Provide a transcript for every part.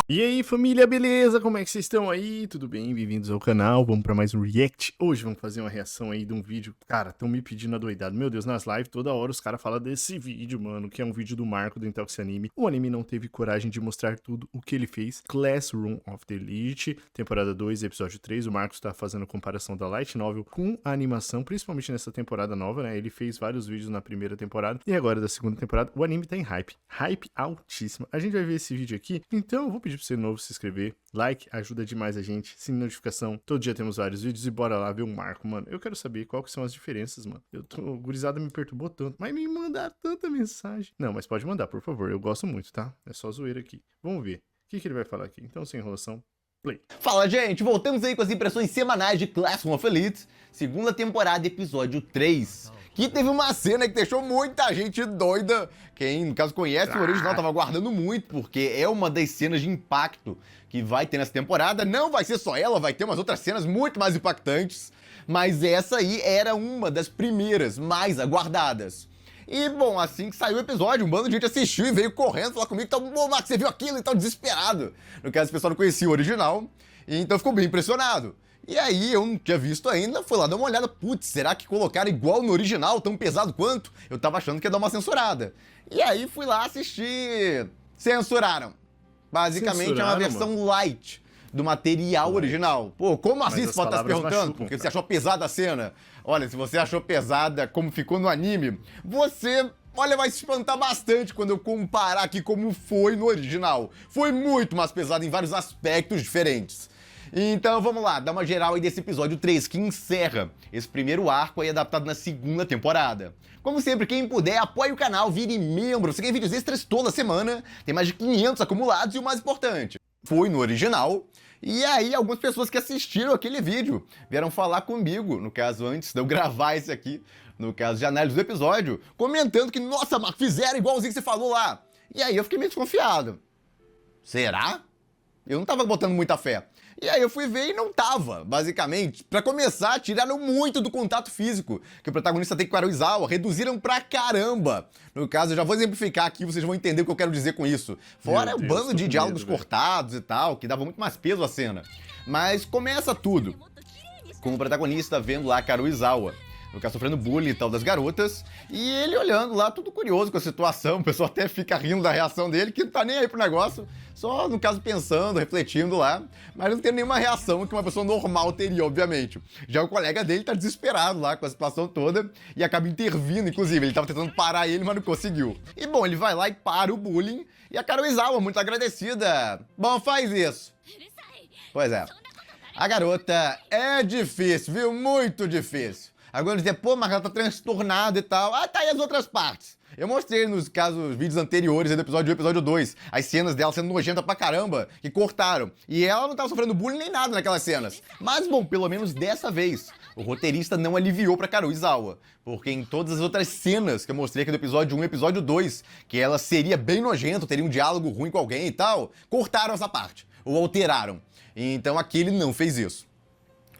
E aí família, beleza? Como é que vocês estão aí? Tudo bem? Bem-vindos ao canal, vamos pra mais um react. Hoje vamos fazer uma reação aí de um vídeo. Cara, estão me pedindo adoidado. Meu Deus, nas lives toda hora os caras falam desse vídeo, mano, que é um vídeo do Marco do Intox Anime. O anime não teve coragem de mostrar tudo o que ele fez. Classroom of the Elite, temporada 2, episódio 3. O Marcos tá fazendo comparação da light novel com a animação, principalmente nessa temporada nova, né? Ele fez vários vídeos na primeira temporada e agora da segunda temporada. O anime tá em hype. Hype altíssima. A gente vai ver esse vídeo aqui, então eu vou pedir pra você de novo se inscrever, like, ajuda demais a gente, sininho de notificação, todo dia temos vários vídeos e bora lá ver o Marco, mano. Eu quero saber qual que são as diferenças, mano. O gurizada me perturbou tanto, mas me mandaram tanta mensagem. Não, mas pode mandar, por favor, eu gosto muito, tá? É só zoeira aqui. Vamos ver, o que ele vai falar aqui? Então, sem enrolação, play. Fala, gente! Voltamos aí com as impressões semanais de Classroom of Elite, segunda temporada, episódio 3. Que teve uma cena que deixou muita gente doida. Quem, no caso, conhece o original tava aguardando muito, porque é uma das cenas de impacto que vai ter nessa temporada. Não vai ser só ela, vai ter umas outras cenas muito mais impactantes. Mas essa aí era uma das primeiras, mais aguardadas. E, bom, assim que saiu o episódio, um bando de gente assistiu e veio correndo falar comigo, então, bom, Max, você viu aquilo? E tal, desesperado. No caso, o pessoal não conhecia o original, e então ficou bem impressionado. E aí, eu não tinha visto ainda, fui lá dar uma olhada, putz, será que colocaram igual no original, tão pesado quanto? Eu tava achando que ia dar uma censurada. E aí, fui lá assistir, censuraram. Basicamente, é uma versão light do material original. Pô, como assim, você pode estar se perguntando? Porque você achou pesada a cena? Olha, se você achou pesada como ficou no anime, você, olha, vai se espantar bastante quando eu comparar aqui como foi no original. Foi muito mais pesado em vários aspectos diferentes. Então vamos lá, dar uma geral aí desse episódio 3, que encerra esse primeiro arco aí adaptado na segunda temporada. Como sempre, quem puder, apoie o canal, vire membro, você ganha vídeos extras toda semana, tem mais de 500 acumulados e o mais importante, foi no original. E aí, algumas pessoas que assistiram aquele vídeo vieram falar comigo, no caso, antes de eu gravar esse aqui, no caso de análise do episódio, comentando que, nossa, Marco, fizeram igualzinho que você falou lá. E aí eu fiquei meio desconfiado. Será? Eu não tava botando muita fé. E aí eu fui ver e não tava, basicamente. Pra começar, tiraram muito do contato físico que o protagonista tem com o Karuizawa, reduziram pra caramba. No caso, eu já vou exemplificar aqui, vocês vão entender o que eu quero dizer com isso. Fora o bando de diálogos cortados e tal, que dava muito mais peso à cena. Mas começa tudo com o protagonista vendo lá Karuizawa, no caso, sofrendo bullying e tal das garotas, e ele olhando lá, tudo curioso com a situação, o pessoal até fica rindo da reação dele, que não tá nem aí pro negócio, só, no caso, pensando, refletindo lá, mas não tem nenhuma reação que uma pessoa normal teria, obviamente. Já o colega dele tá desesperado lá com a situação toda, e acaba intervindo, inclusive, ele tava tentando parar ele, mas não conseguiu. E, bom, ele vai lá e para o bullying, e a Karuizawa, muito agradecida, bom, faz isso. Pois é, a garota é difícil, viu? Muito difícil. Agora dizer, pô, mas ela tá transtornada e tal. Ah, tá aí as outras partes. Eu mostrei nos casos, vídeos anteriores do episódio 1 e episódio 2, as cenas dela sendo nojenta pra caramba, que cortaram. E ela não tava sofrendo bullying nem nada naquelas cenas. Mas, bom, pelo menos dessa vez, o roteirista não aliviou pra Karuizawa. Porque em todas as outras cenas que eu mostrei aqui do episódio 1 e episódio 2, que ela seria bem nojenta, teria um diálogo ruim com alguém e tal, cortaram essa parte, ou alteraram. Então aqui ele não fez isso.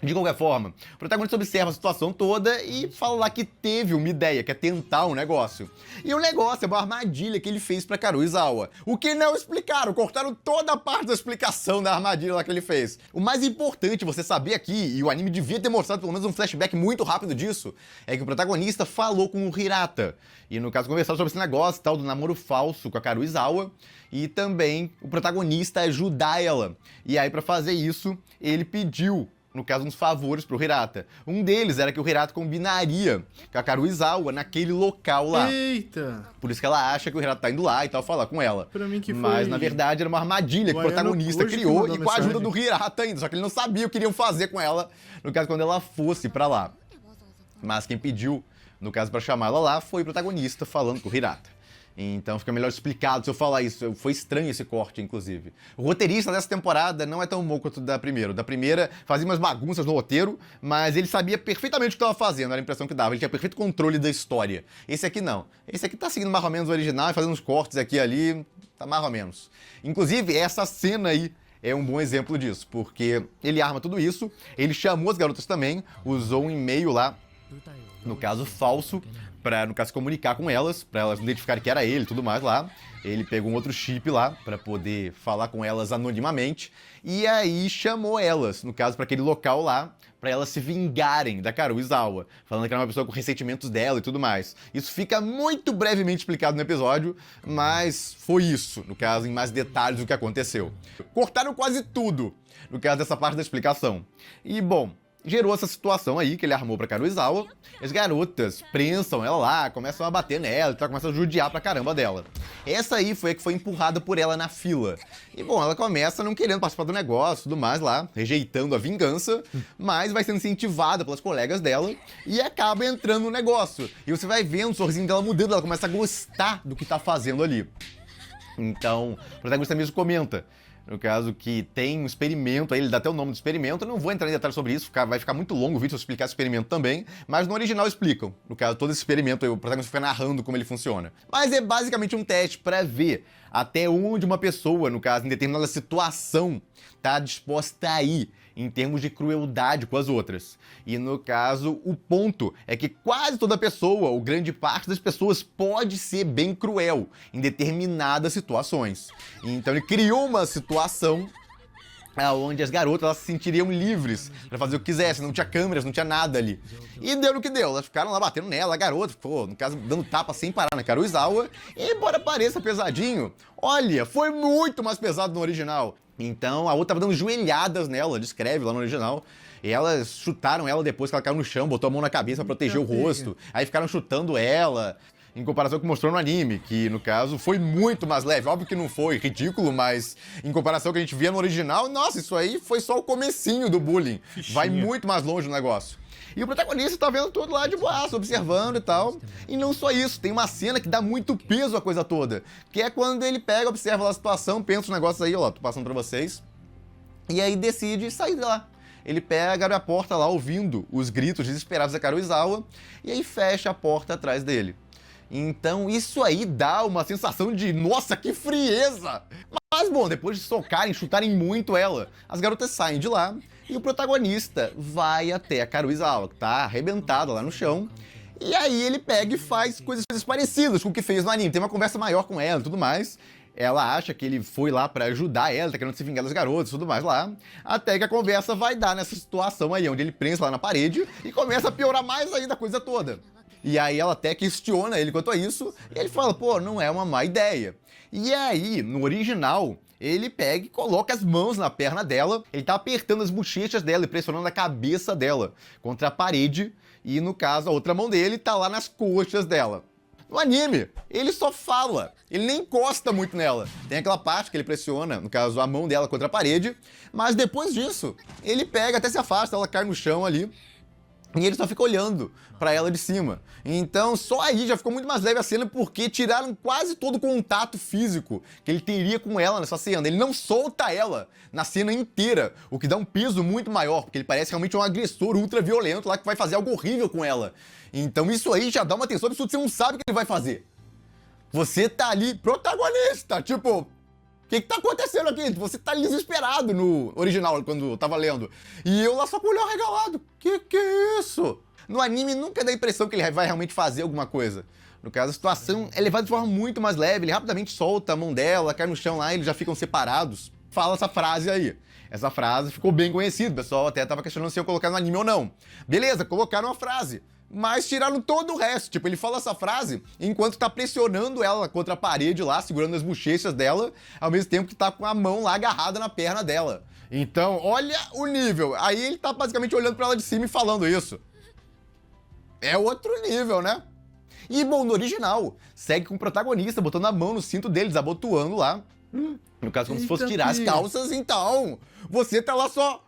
De qualquer forma, o protagonista observa a situação toda e fala lá que teve uma ideia, que é tentar um negócio. E o negócio é uma armadilha que ele fez pra Karuizawa. O que não explicaram, cortaram toda a parte da explicação da armadilha lá que ele fez. O mais importante você saber aqui, e o anime devia ter mostrado pelo menos um flashback muito rápido disso, é que o protagonista falou com o Hirata. E no caso conversaram sobre esse negócio tal do namoro falso com a Karuizawa. E também o protagonista ajudar ela. E aí pra fazer isso, ele pediu, no caso, uns favores pro Hirata. Um deles era que o Hirata combinaria com a Karuizawa naquele local lá. Eita! Por isso que ela acha que o Hirata tá indo lá e tal, falar com ela. Pra mim que foi... Mas, na verdade, era uma armadilha que o protagonista criou e com a ajuda do Hirata ainda. Só que ele não sabia o que iriam fazer com ela, no caso, quando ela fosse pra lá. Mas quem pediu, no caso, pra chamar ela lá, foi o protagonista falando com o Hirata. Então fica melhor explicado se eu falar isso. Foi estranho esse corte, inclusive. O roteirista dessa temporada não é tão bom quanto o da primeira. O da primeira fazia umas bagunças no roteiro, mas ele sabia perfeitamente o que estava fazendo, era a impressão que dava. Ele tinha perfeito controle da história. Esse aqui não. Esse aqui tá seguindo mais ou menos o original e fazendo uns cortes aqui e ali, tá mais ou menos. Inclusive, essa cena aí é um bom exemplo disso, porque ele arma tudo isso, ele chamou as garotas também, usou um e-mail lá no caso, falso, pra, no caso, comunicar com elas, pra elas identificarem que era ele e tudo mais lá. Ele pegou um outro chip lá, pra poder falar com elas anonimamente, e aí chamou elas, no caso, pra aquele local lá, pra elas se vingarem da Karuizawa, falando que era uma pessoa com ressentimentos dela e tudo mais. Isso fica muito brevemente explicado no episódio, mas foi isso, no caso, em mais detalhes do que aconteceu. Cortaram quase tudo, no caso dessa parte da explicação. E, bom, gerou essa situação aí que ele armou pra Karuizawa. As garotas prensam ela lá, começam a bater nela e tal, começam a judiar pra caramba dela. Essa aí foi a que foi empurrada por ela na fila. E bom, ela começa não querendo participar do negócio e tudo mais lá, rejeitando a vingança, mas vai sendo incentivada pelas colegas dela e acaba entrando no negócio. E você vai vendo o sorrisinho dela mudando, ela começa a gostar do que tá fazendo ali. Então, o protagonista mesmo comenta, no caso, que tem um experimento aí, ele dá até o nome do experimento, eu não vou entrar em detalhes sobre isso, vai ficar muito longo o vídeo se eu explicar esse experimento também, mas no original explicam, no caso, todo esse experimento aí, o protagonista fica narrando como ele funciona. Mas é basicamente um teste para ver até onde uma pessoa, no caso, em determinada situação, tá disposta a ir, em termos de crueldade com as outras. E no caso, o ponto é que quase toda pessoa, ou grande parte das pessoas, pode ser bem cruel em determinadas situações. Então ele criou uma situação onde as garotas elas se sentiriam livres pra fazer o que quisessem, não tinha câmeras, não tinha nada ali. E deu no que deu, elas ficaram lá batendo nela, a garota ficou, no caso, dando tapa sem parar na Karuizawa, e embora pareça pesadinho, olha, foi muito mais pesado no original. Então a outra tava dando joelhadas nela, descreve lá no original. E elas chutaram ela depois que ela caiu no chão, botou a mão na cabeça pra proteger o rosto. Aí ficaram chutando ela, em comparação com o que mostrou no anime, que no caso foi muito mais leve. Óbvio que não foi ridículo, mas em comparação com o que a gente via no original, nossa, isso aí foi só o comecinho do bullying. Vai muito mais longe o negócio. E o protagonista tá vendo tudo lá de boaço, observando e tal. E não só isso, tem uma cena que dá muito peso à coisa toda. Que é quando ele pega, observa lá a situação, pensa os negócios aí, ó, tô passando pra vocês. E aí decide sair de lá. Ele pega, abre a porta lá, ouvindo os gritos desesperados da Karuizawa, e aí fecha a porta atrás dele. Então isso aí dá uma sensação de, nossa, que frieza! Mas bom, depois de socarem, chutarem muito ela, as garotas saem de lá, e o protagonista vai até a Karuizawa, que tá arrebentada lá no chão, e aí ele pega e faz coisas parecidas com o que fez no anime. Tem uma conversa maior com ela e tudo mais. Ela acha que ele foi lá pra ajudar ela, tá querendo se vingar das garotas e tudo mais lá. Até que a conversa vai dar nessa situação aí, onde ele prensa lá na parede e começa a piorar mais ainda a coisa toda. E aí ela até questiona ele quanto a isso, e ele fala, pô, não é uma má ideia. E aí, no original, ele pega e coloca as mãos na perna dela, ele tá apertando as bochechas dela e pressionando a cabeça dela contra a parede, e no caso, a outra mão dele tá lá nas coxas dela. No anime, ele só fala, ele nem encosta muito nela. Tem aquela parte que ele pressiona, no caso, a mão dela contra a parede, mas depois disso, ele pega, até se afasta, ela cai no chão ali, e ele só fica olhando pra ela de cima. Então, só aí já ficou muito mais leve a cena, porque tiraram quase todo o contato físico que ele teria com ela nessa cena. Ele não solta ela na cena inteira, o que dá um peso muito maior, porque ele parece realmente um agressor ultra violento lá que vai fazer algo horrível com ela. Então isso aí já dá uma tensão absurda, você não sabe o que ele vai fazer. Você tá ali, protagonista, tipo... O que tá acontecendo aqui? Você tá desesperado no original, quando eu tava lendo. E eu lá só com o olhar regalado. Que é isso? No anime nunca dá a impressão que ele vai realmente fazer alguma coisa. No caso, a situação é levada de forma muito mais leve. Ele rapidamente solta a mão dela, cai no chão lá, e eles já ficam separados. Fala essa frase aí. Essa frase ficou bem conhecida. O pessoal até tava questionando se eu colocar no anime ou não. Beleza, colocaram a frase. Mas tiraram todo o resto. Tipo, ele fala essa frase enquanto tá pressionando ela contra a parede lá, segurando as bochechas dela, ao mesmo tempo que tá com a mão lá agarrada na perna dela. Então, olha o nível. Aí ele tá basicamente olhando pra ela de cima e falando isso. É outro nível, né? E, bom, no original, segue com o protagonista botando a mão no cinto dele, desabotoando lá. No caso, como se fosse tirar as calças, então, você tá lá só...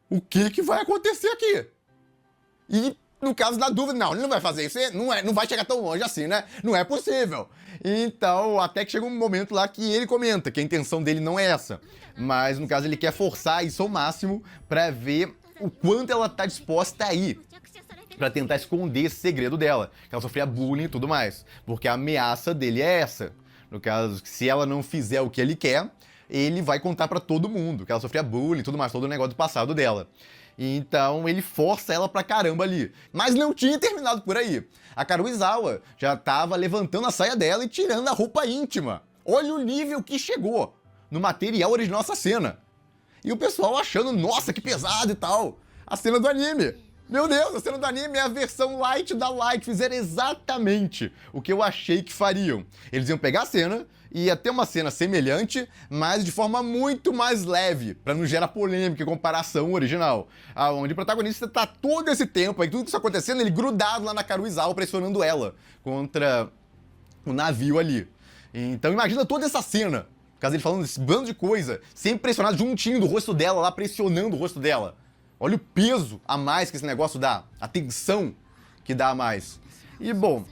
O que vai acontecer aqui? E... No caso da dúvida, não, ele não vai fazer isso, não vai chegar tão longe assim, né? Não é possível. Então, até que chega um momento lá que ele comenta que a intenção dele não é essa. Mas, no caso, ele quer forçar isso ao máximo pra ver o quanto ela tá disposta a ir. Pra tentar esconder esse segredo dela. Que ela sofria bullying e tudo mais. Porque a ameaça dele é essa. No caso, se ela não fizer o que ele quer, ele vai contar pra todo mundo que ela sofria bullying e tudo mais, todo o negócio do passado dela. Então ele força ela pra caramba ali. Mas não tinha terminado por aí. A Karuizawa já tava levantando a saia dela e tirando a roupa íntima. Olha o nível que chegou no material original dessa cena. E o pessoal achando, nossa, que pesado e tal. A cena do anime. Meu Deus, a cena do anime é a versão light da light. Fizeram exatamente o que eu achei que fariam. Eles iam pegar a cena e ia ter uma cena semelhante, mas de forma muito mais leve, pra não gerar polêmica em comparação ao original. Onde o protagonista tá todo esse tempo, aí tudo isso acontecendo, ele grudado lá na Karuizawa, pressionando ela contra o navio ali. Então imagina toda essa cena, caso ele falando desse bando de coisa, sempre pressionado juntinho do rosto dela, lá pressionando o rosto dela. Olha o peso a mais que esse negócio dá, a tensão que dá a mais. E bom,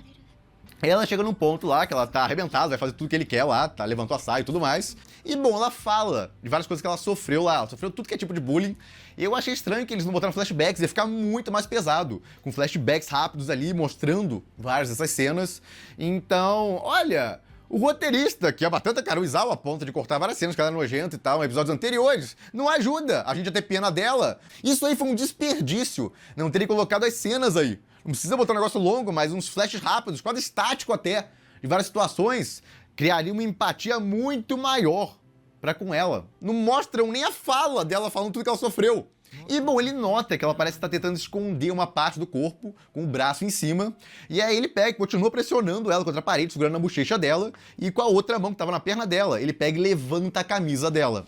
ela chega num ponto lá que ela tá arrebentada, vai fazer tudo que ele quer lá, tá, levantou a saia e tudo mais. E bom, ela fala de várias coisas que ela sofreu lá, ela sofreu tudo que é tipo de bullying. E eu achei estranho que eles não botaram flashbacks, ia ficar muito mais pesado, com flashbacks rápidos ali, mostrando várias dessas cenas. Então, olha, o roteirista, que é bastante Karuizawa a ponto de cortar várias cenas que ela é nojenta e tal, em episódios anteriores, não ajuda a gente a ter pena dela. Isso aí foi um desperdício, não teria colocado as cenas aí. Não precisa botar um negócio longo, mas uns flashes rápidos, quase estático até, de várias situações, criaria uma empatia muito maior pra com ela. Não mostram nem a fala dela falando tudo que ela sofreu. E bom, ele nota que ela parece estar tentando esconder uma parte do corpo, com o braço em cima, e aí ele pega e continua pressionando ela contra a parede, segurando a bochecha dela, e com a outra mão que estava na perna dela, ele pega e levanta a camisa dela.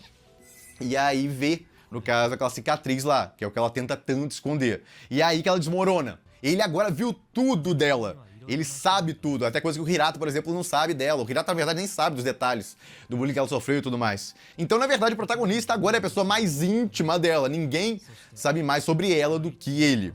E aí vê, no caso, aquela cicatriz lá, que é o que ela tenta tanto esconder. E aí que ela desmorona. Ele agora viu tudo dela. Ele sabe tudo, até coisa que o Hirata, por exemplo, não sabe dela. O Hirata, na verdade, nem sabe dos detalhes do bullying que ela sofreu e tudo mais. Então, na verdade, o protagonista agora é a pessoa mais íntima dela. Ninguém sabe mais sobre ela do que ele.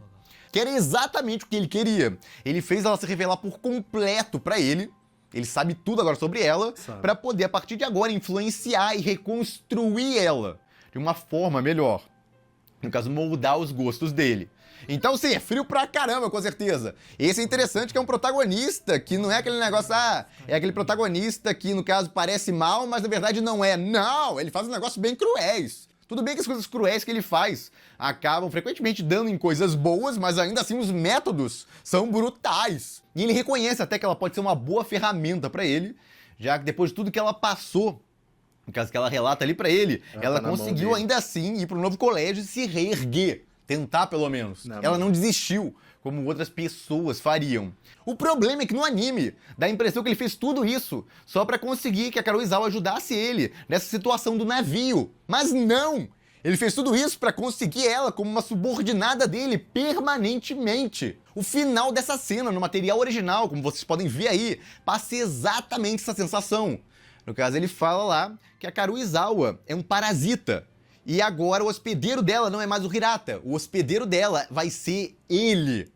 Que era exatamente o que ele queria. Ele fez ela se revelar por completo pra ele. Ele sabe tudo agora sobre ela, pra poder, a partir de agora, influenciar e reconstruir ela de uma forma melhor. No caso, moldar os gostos dele. Então, sim, é frio pra caramba, com certeza. Esse é interessante que é um protagonista que não é aquele negócio, é aquele protagonista que, no caso, parece mal, mas na verdade não é. Não, ele faz um negócio bem cruéis. Tudo bem que as coisas cruéis que ele faz acabam frequentemente dando em coisas boas, mas ainda assim os métodos são brutais. E ele reconhece até que ela pode ser uma boa ferramenta pra ele, já que depois de tudo que ela passou, no caso que ela relata ali pra ele, ela conseguiu ainda assim ir pro novo colégio e se reerguer. Tentar, pelo menos. Ela não desistiu, como outras pessoas fariam. O problema é que no anime, dá a impressão que ele fez tudo isso só pra conseguir que a Karuizawa ajudasse ele nessa situação do navio. Mas não! Ele fez tudo isso pra conseguir ela como uma subordinada dele permanentemente. O final dessa cena, no material original, como vocês podem ver aí, passa exatamente essa sensação. No caso, ele fala lá que a Karuizawa é um parasita. E agora o hospedeiro dela não é mais o Hirata, o hospedeiro dela vai ser ele.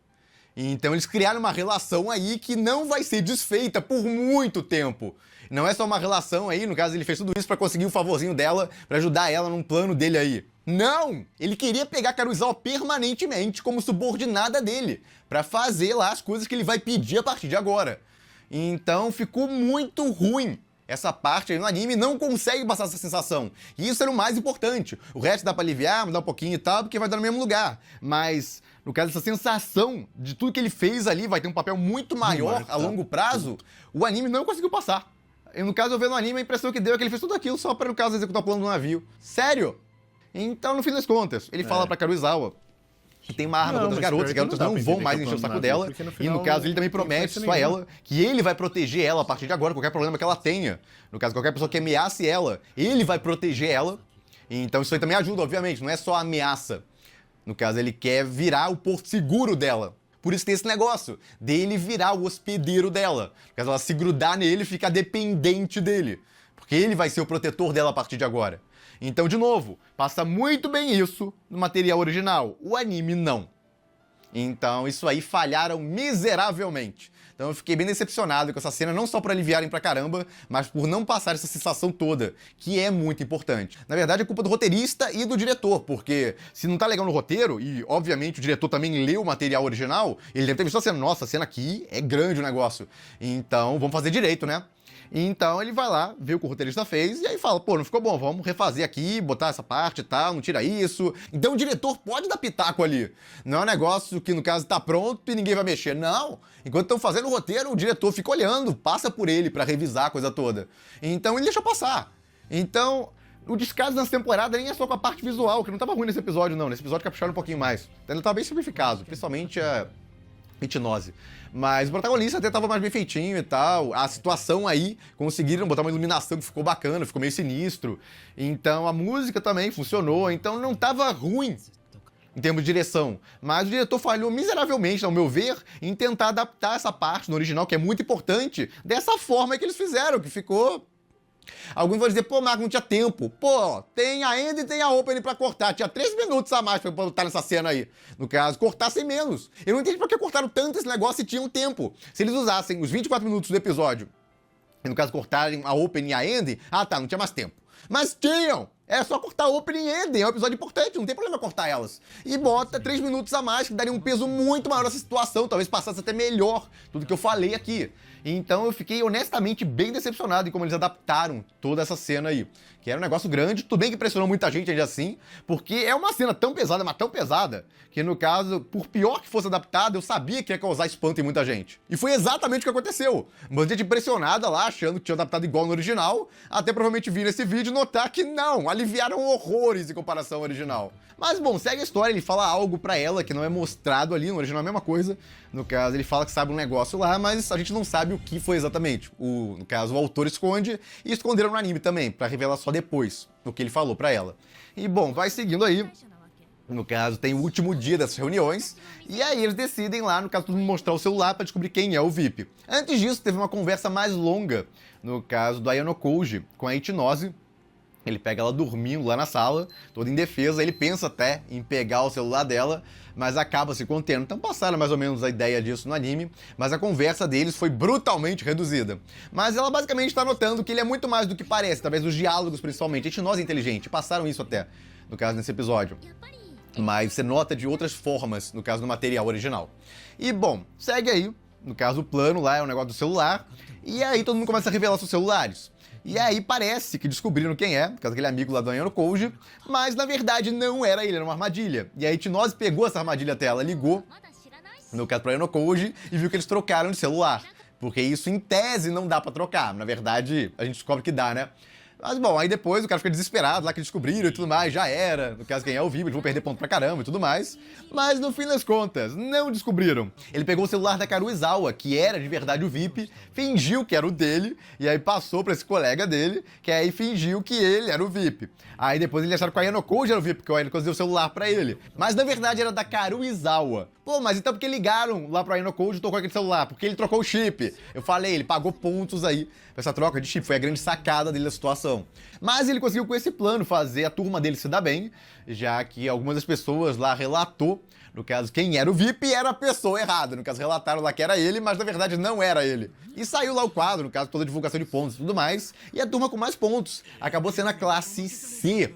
Então eles criaram uma relação aí que não vai ser desfeita por muito tempo. Não é só uma relação aí, no caso ele fez tudo isso pra conseguir o favorzinho dela, pra ajudar ela num plano dele aí. Não! Ele queria pegar a Karuizawa permanentemente como subordinada dele, pra fazer lá as coisas que ele vai pedir a partir de agora. Então ficou muito ruim. Essa parte aí no anime não consegue passar essa sensação. E isso era o mais importante. O resto dá pra aliviar, mudar um pouquinho e tal, porque vai dar no mesmo lugar. Mas, no caso, essa sensação de tudo que ele fez ali vai ter um papel muito maior a longo prazo, o anime não conseguiu passar. No caso, eu vendo no anime, a impressão que deu é que ele fez tudo aquilo só pra, no caso, executar o plano do navio. Sério? Então, no fim das contas, ele fala pra Karuizawa que tem uma arma contra as garotas, as garotas não vão mais encher o saco dela, e no caso ele também promete só a ela que ele vai proteger ela a partir de agora, qualquer problema que ela tenha. No caso, qualquer pessoa que ameace ela, ele vai proteger ela. Então isso aí também ajuda, obviamente, não é só ameaça. No caso, ele quer virar o porto seguro dela. Por isso tem esse negócio dele virar o hospedeiro dela. No caso, ela se grudar nele e ficar dependente dele. Porque ele vai ser o protetor dela a partir de agora. Então, de novo, passa muito bem isso no material original. O anime não. Então, isso aí falharam miseravelmente. Então, eu fiquei bem decepcionado com essa cena, não só por aliviarem pra caramba, mas por não passar essa sensação toda, que é muito importante. Na verdade, é culpa do roteirista e do diretor, porque se não tá legal no roteiro, e obviamente o diretor também leu o material original, ele deve ter visto a cena, nossa, a cena aqui é grande o negócio. Então, vamos fazer direito, né? Então ele vai lá, vê o que o roteirista fez e aí fala, pô, não ficou bom, vamos refazer aqui, botar essa parte e tal, não tira isso. Então o diretor pode dar pitaco ali. Não é um negócio que no caso tá pronto e ninguém vai mexer, não. Enquanto estão fazendo o roteiro, o diretor fica olhando, passa por ele pra revisar a coisa toda. Então ele deixa passar. Então o descaso nessa temporada nem é só com a parte visual, que não tava ruim nesse episódio não, nesse episódio capricharam um pouquinho mais. Ele tava bem simplificado, principalmente a Hipnose. Mas o protagonista até tava mais bem feitinho e tal. A situação aí, conseguiram botar uma iluminação que ficou bacana, ficou meio sinistro. Então a música também funcionou, então não tava ruim em termos de direção. Mas o diretor falhou miseravelmente, ao meu ver, em tentar adaptar essa parte no original, que é muito importante, dessa forma que eles fizeram, que ficou... Alguns vão dizer, pô, Marco, não tinha tempo. Pô, tem a end e tem a opening pra cortar. Tinha 3 minutos a mais pra botar nessa cena aí. No caso, cortassem menos. Eu não entendi por que cortaram tanto esse negócio e tinham tempo. Se eles usassem os 24 minutos do episódio, e no caso cortarem a opening e a end, não tinha mais tempo. Mas tinham! É só cortar opening e ending, é um episódio importante, não tem problema cortar elas. E bota 3 minutos a mais, que daria um peso muito maior nessa situação, talvez passasse até melhor tudo que eu falei aqui. Então eu fiquei honestamente bem decepcionado em como eles adaptaram toda essa cena aí. Que era um negócio grande, tudo bem que impressionou muita gente ainda assim, porque é uma cena tão pesada, mas tão pesada, que no caso, por pior que fosse adaptada, eu sabia que ia causar espanto em muita gente. E foi exatamente o que aconteceu. Muita gente impressionada lá, achando que tinha adaptado igual no original, até provavelmente vir nesse vídeo e notar que não, aliviaram horrores em comparação ao original. Mas bom, segue a história, ele fala algo pra ela que não é mostrado ali, no original é a mesma coisa. No caso, ele fala que sabe um negócio lá, mas a gente não sabe o que foi exatamente. No caso, o autor esconde, e esconderam no anime também, pra revelar só depois o que ele falou pra ela. E bom, vai seguindo aí. No caso, tem o último dia dessas reuniões, e aí eles decidem lá, no caso, todo mundo mostrar o celular pra descobrir quem é o VIP. Antes disso, teve uma conversa mais longa, no caso do Ayano Koji, com a Hipnose. Ele pega ela dormindo lá na sala, toda indefesa, ele pensa até em pegar o celular dela, mas acaba se contendo. Então passaram mais ou menos a ideia disso no anime, mas a conversa deles foi brutalmente reduzida. Mas ela basicamente está notando que ele é muito mais do que parece, através dos diálogos principalmente. A Hipnose é inteligente, passaram isso até, no caso, nesse episódio. Mas você nota de outras formas, no caso do material original. E bom, segue aí, no caso o plano lá é o negócio do celular, e aí todo mundo começa a revelar seus celulares. E aí parece que descobriram quem é, por causa daquele amigo lá do Ayano Koji, mas na verdade não era ele, era uma armadilha. E a Hipnose pegou essa armadilha até ela, ligou, no caso pro Ayano Koji, e viu que eles trocaram de celular. Porque isso, em tese, não dá pra trocar. Na verdade, a gente descobre que dá, né? Mas bom, aí depois o cara fica desesperado lá que descobriram e tudo mais, já era. No caso, quem é o VIP, eles vão perder ponto pra caramba e tudo mais. Mas no fim das contas, não descobriram. Ele pegou o celular da Karuizawa, que era de verdade o VIP, fingiu que era o dele, e aí passou pra esse colega dele, que aí fingiu que ele era o VIP. Aí depois eles acharam que o Ayano Koji era o VIP, porque o Ayano Koji deu o celular pra ele. Mas na verdade era da Karuizawa. Pô, mas então por que ligaram lá pro Ayano Koji e trocou aquele celular? Porque ele trocou o chip. Eu falei, ele pagou pontos aí pra essa troca de chip. Foi a grande sacada dele da situação. Mas ele conseguiu com esse plano fazer a turma dele se dar bem, já que algumas das pessoas lá relatou, no caso, quem era o VIP era a pessoa errada. No caso, relataram lá que era ele, mas na verdade não era ele. E saiu lá o quadro, no caso, toda a divulgação de pontos e tudo mais, e a turma com mais pontos acabou sendo a classe C.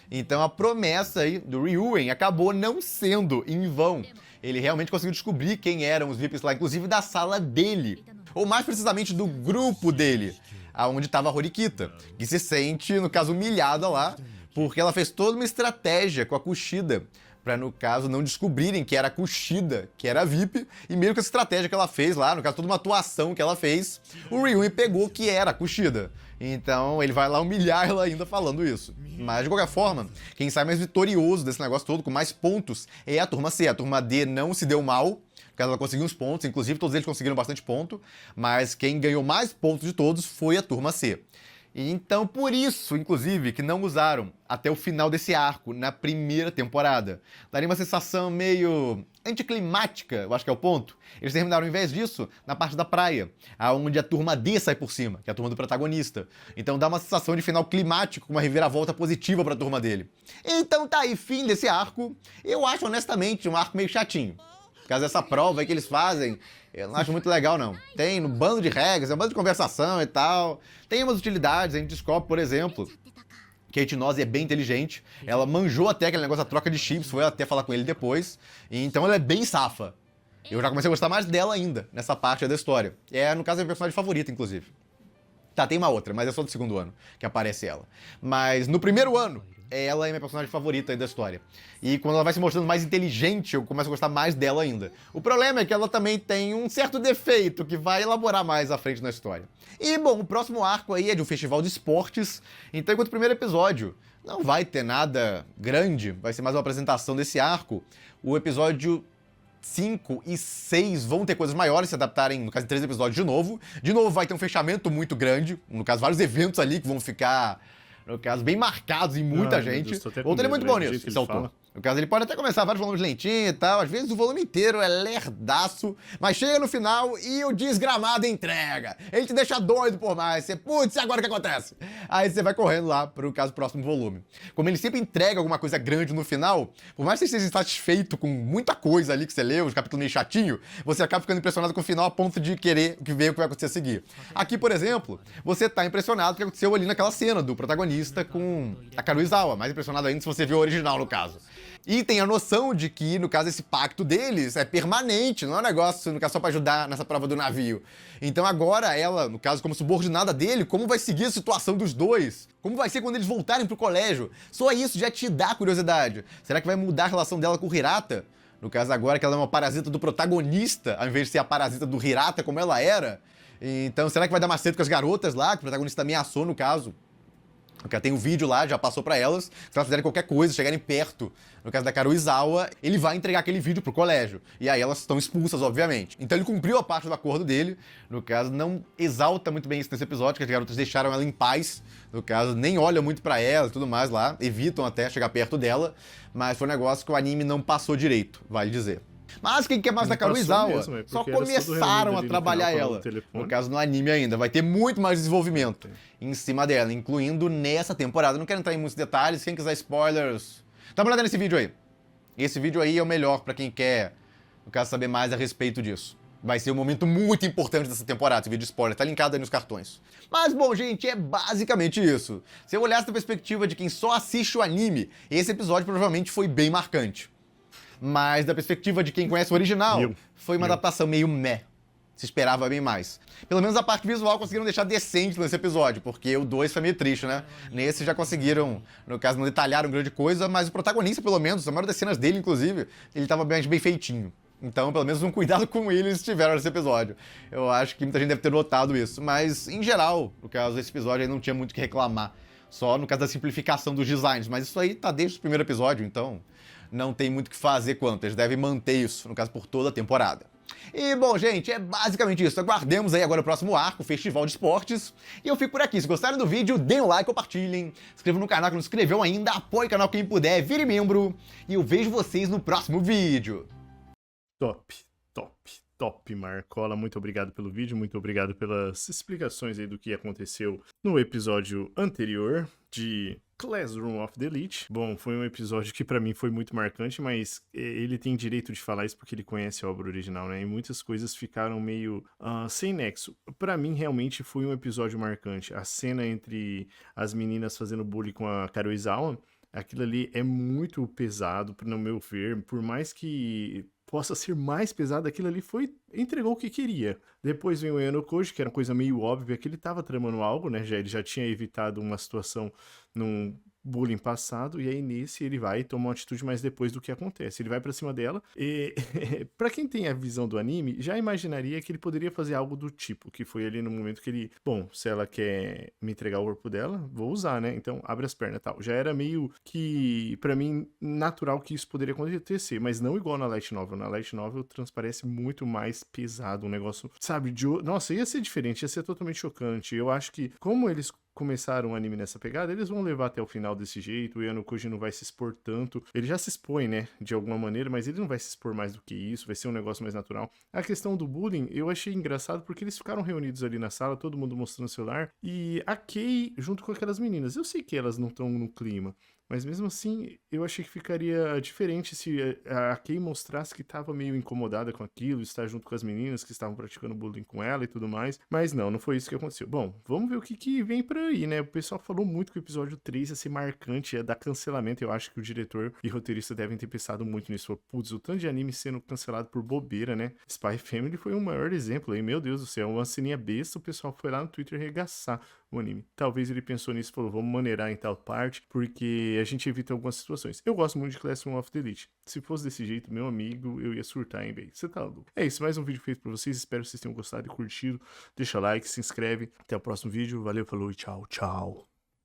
Então a promessa aí do Ryuen acabou não sendo em vão. Ele realmente conseguiu descobrir quem eram os VIPs lá, inclusive da sala dele. Ou mais precisamente do grupo dele, aonde estava a Horikita, que se sente, no caso, humilhada lá, porque ela fez toda uma estratégia com a Kushida, pra, no caso, não descobrirem que era a Kushida, que era a VIP, e mesmo com essa estratégia que ela fez lá, no caso, toda uma atuação que ela fez, o Ryuen pegou que era a Kushida. Então ele vai lá humilhar ela ainda falando isso. Mas de qualquer forma, quem sai mais vitorioso desse negócio todo, com mais pontos, é a turma C. A turma D não se deu mal, porque ela conseguiu uns pontos, inclusive todos eles conseguiram bastante ponto, mas quem ganhou mais pontos de todos foi a turma C. E então, por isso, inclusive, que não usaram até o final desse arco, na primeira temporada. Daria uma sensação meio anticlimática, eu acho que é o ponto. Eles terminaram, ao invés disso, na parte da praia, onde a turma D sai por cima, que é a turma do protagonista. Então dá uma sensação de final climático, com uma reviravolta positiva pra turma dele. Então tá aí, fim desse arco. Eu acho, honestamente, um arco meio chatinho. Por causa dessa prova aí que eles fazem, eu não acho muito legal, não. Tem um bando de regras, é um bando de conversação e tal. Tem umas utilidades, a gente descobre, por exemplo, que a Hipnose é bem inteligente. Ela manjou até aquele negócio da troca de chips, foi até falar com ele depois. E então ela é bem safa. Eu já comecei a gostar mais dela ainda, nessa parte da história. É, no caso, é a minha personagem favorita, inclusive. Tá, tem uma outra, mas é só do segundo ano que aparece ela. Mas no primeiro ano, ela é minha personagem favorita aí da história. E quando ela vai se mostrando mais inteligente, eu começo a gostar mais dela ainda. O problema é que ela também tem um certo defeito que vai elaborar mais à frente na história. E, bom, o próximo arco aí é de um festival de esportes. Então, enquanto o primeiro episódio não vai ter nada grande, vai ser mais uma apresentação desse arco, o episódio 5 e 6 vão ter coisas maiores, se adaptarem, no caso, em 3 episódios de novo. De novo, vai ter um fechamento muito grande, no caso, vários eventos ali que vão ficar, no caso, bem marcados em muita gente. Deus, O outro é muito bom nisso, esse autor. fala. No caso, ele pode até começar vários volumes lentinhos e tal, às vezes o volume inteiro é lerdaço, mas chega no final e o desgramado entrega. Ele te deixa doido por mais, você, putz, e agora o que acontece? Aí você vai correndo lá pro caso próximo volume. Como ele sempre entrega alguma coisa grande no final, por mais que você esteja insatisfeito com muita coisa ali que você leu, os capítulos meio chatinho, você acaba ficando impressionado com o final a ponto de querer ver o que vai acontecer a seguir. Aqui, por exemplo, você tá impressionado com o que aconteceu ali naquela cena do protagonista com a Karuizawa, mais impressionado ainda se você viu o original no caso. E tem a noção de que, no caso, esse pacto deles é permanente, não é um negócio, no caso, só pra ajudar nessa prova do navio. Então agora ela, no caso, como subordinada dele, como vai seguir a situação dos dois? Como vai ser quando eles voltarem pro colégio? Só isso já te dá curiosidade. Será que vai mudar a relação dela com o Hirata? No caso agora que ela é uma parasita do protagonista, ao invés de ser a parasita do Hirata como ela era. Então será que vai dar macete com as garotas lá, que o protagonista ameaçou no caso? Porque tem um vídeo lá, já passou pra elas, se elas fizerem qualquer coisa, chegarem perto, no caso da Karuizawa, ele vai entregar aquele vídeo pro colégio. E aí elas estão expulsas, obviamente. Então ele cumpriu a parte do acordo dele, no caso, não exalta muito bem isso nesse episódio, que as garotas deixaram ela em paz, no caso, nem olham muito pra ela e tudo mais lá, evitam até chegar perto dela, mas foi um negócio que o anime não passou direito, vale dizer. Mas quem quer mais da Karuizawa, só começaram a trabalhar ela. No caso, no anime ainda. Vai ter muito mais desenvolvimento em cima dela, incluindo nessa temporada. Não quero entrar em muitos detalhes. Quem quiser spoilers, dá uma olhada nesse vídeo aí. Esse vídeo aí é o melhor pra quem quer, no caso, saber mais a respeito disso. Vai ser um momento muito importante dessa temporada, esse vídeo spoiler, tá linkado aí nos cartões. Mas, bom, gente, é basicamente isso. Se eu olhasse da perspectiva de quem só assiste o anime, esse episódio provavelmente foi bem marcante. Mas da perspectiva de quem conhece o original, foi uma adaptação meio meh. Se esperava bem mais. Pelo menos a parte visual conseguiram deixar decente nesse episódio, porque o 2 foi meio triste, né? Nesse já conseguiram, no caso, não detalharam grande coisa, mas o protagonista, pelo menos, a maioria das cenas dele, inclusive, ele tava bem feitinho. Então, pelo menos um cuidado com eles tiveram nesse episódio. Eu acho que muita gente deve ter notado isso. Mas, em geral, no caso desse episódio, aí não tinha muito o que reclamar. Só no caso da simplificação dos designs. Mas isso aí tá desde o primeiro episódio, então não tem muito o que fazer quanto. Eles devem manter isso, no caso, por toda a temporada. E, bom, gente, é basicamente isso. Aguardemos aí agora o próximo arco, o Festival de Esportes. E eu fico por aqui. Se gostaram do vídeo, deem um like, compartilhem. Se inscrevam no canal que não se inscreveu ainda. Apoie o canal quem puder, vire membro. E eu vejo vocês no próximo vídeo. Top, Marcola. Muito obrigado pelo vídeo, muito obrigado pelas explicações aí do que aconteceu no episódio anterior de Classroom of the Elite. Bom, foi um episódio que pra mim foi muito marcante, mas ele tem direito de falar isso porque ele conhece a obra original, né? E muitas coisas ficaram meio sem nexo. Pra mim, realmente, foi um episódio marcante. A cena entre as meninas fazendo bullying com a Karuizawa, aquilo ali é muito pesado, no meu ver, por mais que possa ser mais pesado, aquilo ali entregou o que queria. Depois vem o Yanokoji, que era uma coisa meio óbvia, que ele tava tramando algo, né, ele já tinha evitado uma situação num bullying passado, e aí nesse ele vai e toma uma atitude mais depois do que acontece. Ele vai pra cima dela, e pra quem tem a visão do anime, já imaginaria que ele poderia fazer algo do tipo, que foi ali no momento que ele, bom, se ela quer me entregar o corpo dela, vou usar, né, então abre as pernas e tal. Já era meio que, pra mim, natural que isso poderia acontecer, mas não igual na Light Novel. Na Light Novel transparece muito mais pesado, um negócio, sabe, nossa, ia ser diferente, ia ser totalmente chocante. Eu acho que, como eles começaram o anime nessa pegada, eles vão levar até o final desse jeito. O Yanokoji não vai se expor tanto. Ele já se expõe, né, de alguma maneira, mas ele não vai se expor mais do que isso, vai ser um negócio mais natural. A questão do bullying, eu achei engraçado porque eles ficaram reunidos ali na sala, todo mundo mostrando o celular, e a Kei junto com aquelas meninas. Eu sei que elas não estão no clima, Mas mesmo assim, eu achei que ficaria diferente se a Kay mostrasse que tava meio incomodada com aquilo, estar junto com as meninas que estavam praticando bullying com ela e tudo mais. Mas não foi isso que aconteceu. Bom, vamos ver o que vem por aí, né? O pessoal falou muito que o episódio 3 ia ser marcante, ia dar cancelamento. Eu acho que o diretor e roteirista devem ter pensado muito nisso. Falou, putz, o tanto de anime sendo cancelado por bobeira, né? Spy Family foi o maior exemplo aí. Meu Deus do céu, uma ceninha besta, o pessoal foi lá no Twitter arregaçar o anime. Talvez ele pensou nisso e falou, vamos maneirar em tal parte, porque a gente evita algumas situações. Eu gosto muito de Classroom of the Elite. Se fosse desse jeito, meu amigo, eu ia surtar, hein, velho? Você tá louco. É isso, mais um vídeo feito pra vocês. Espero que vocês tenham gostado e curtido. Deixa like, se inscreve. Até o próximo vídeo. Valeu, falou e tchau, tchau.